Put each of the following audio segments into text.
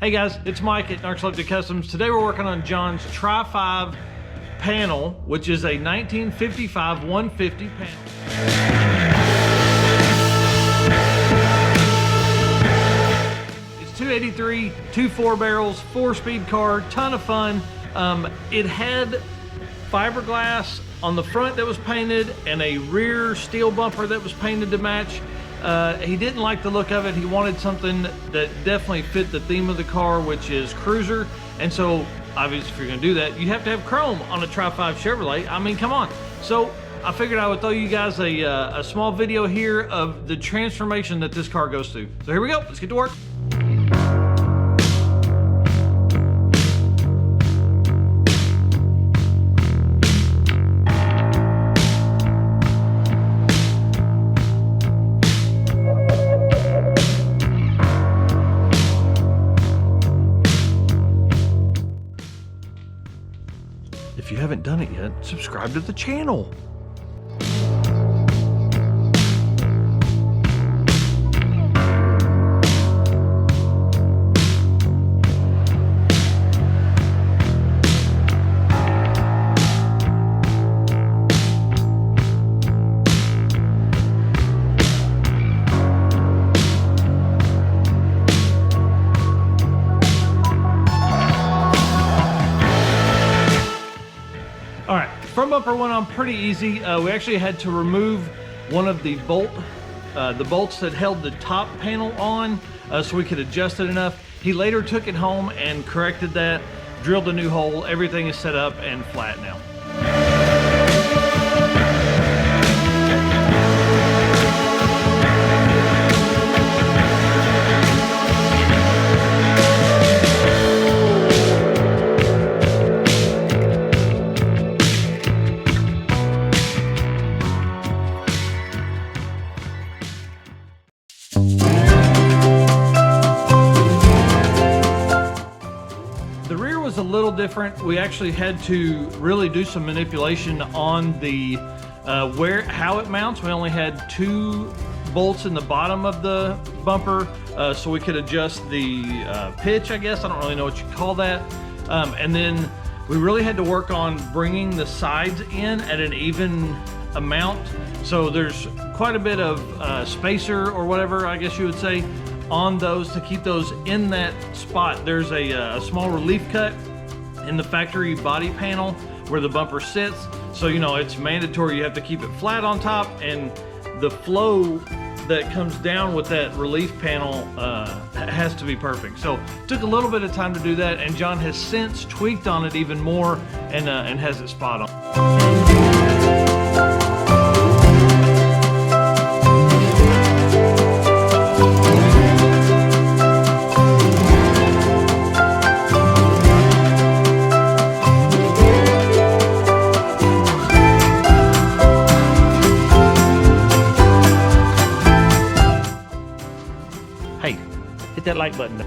Hey guys, it's Mike at Narcoleptic Customs. Today we're working on John's trifive panel, which is a 1955 150 panel. It's 283, 2 4-barrels, 4-speed car, ton of fun. It had fiberglass on the front that was painted and a rear steel bumper that was painted to match. He didn't like the look of it. He wanted something that definitely fit the theme of the car, which is cruiser. And so obviously if you're gonna do that, you have to have chrome on a Tri-5 Chevrolet. I mean, come on. So I figured I would throw you guys a small video here of the transformation that this car goes through. So here we go, let's get to work. If you haven't done it yet, subscribe to the channel. All right, front bumper went on pretty easy. We actually had to remove one of the bolts that held the top panel on so we could adjust it enough. He later took it home and corrected that, drilled a new hole. Everything is set up and flat now. The rear was a little different. We actually had to really do some manipulation on the how it mounts. We only had 2 bolts in the bottom of the bumper, so we could adjust the pitch, I guess. I don't really know what you call that. And then we really had to work on bringing the sides in at an even amount. So there's quite a bit of spacer or whatever, I guess you would say, on those to keep those in that spot. There's a small relief cut in the factory body panel where the bumper sits. So, you know, it's mandatory you have to keep it flat on top, and the flow that comes down with that relief panel has to be perfect. So it took a little bit of time to do that, and John has since tweaked on it even more and has it spot on. Hey, hit that like button.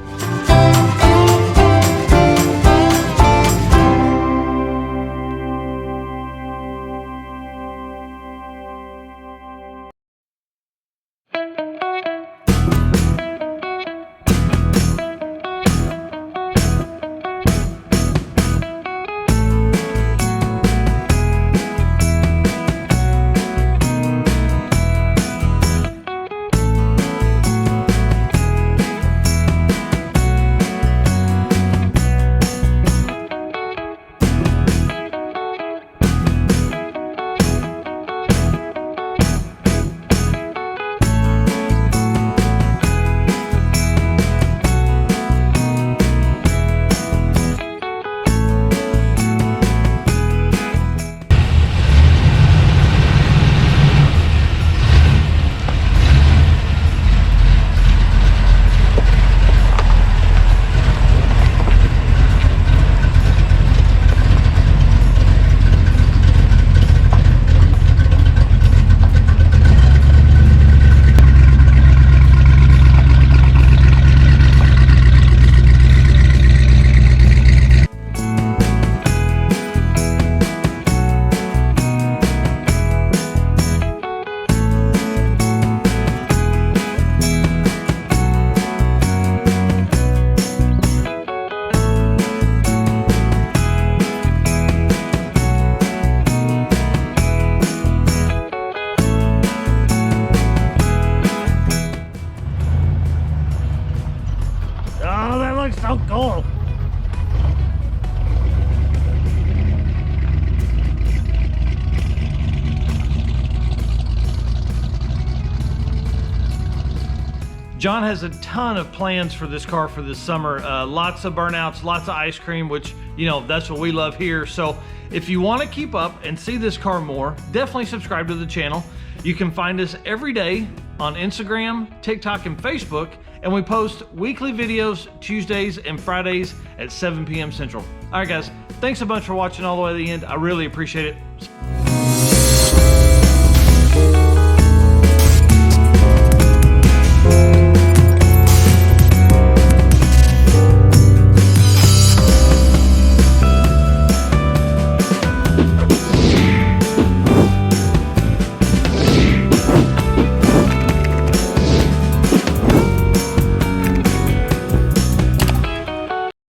John has a ton of plans for this car for this summer. Lots of burnouts, lots of ice cream, which, you know, that's what we love here. So if you want to keep up and see this car more, definitely subscribe to the channel. You can find us every day on Instagram, TikTok, and Facebook, and we post weekly videos Tuesdays and Fridays at 7 p.m. Central. All right, guys, thanks a bunch for watching all the way to the end. I really appreciate it.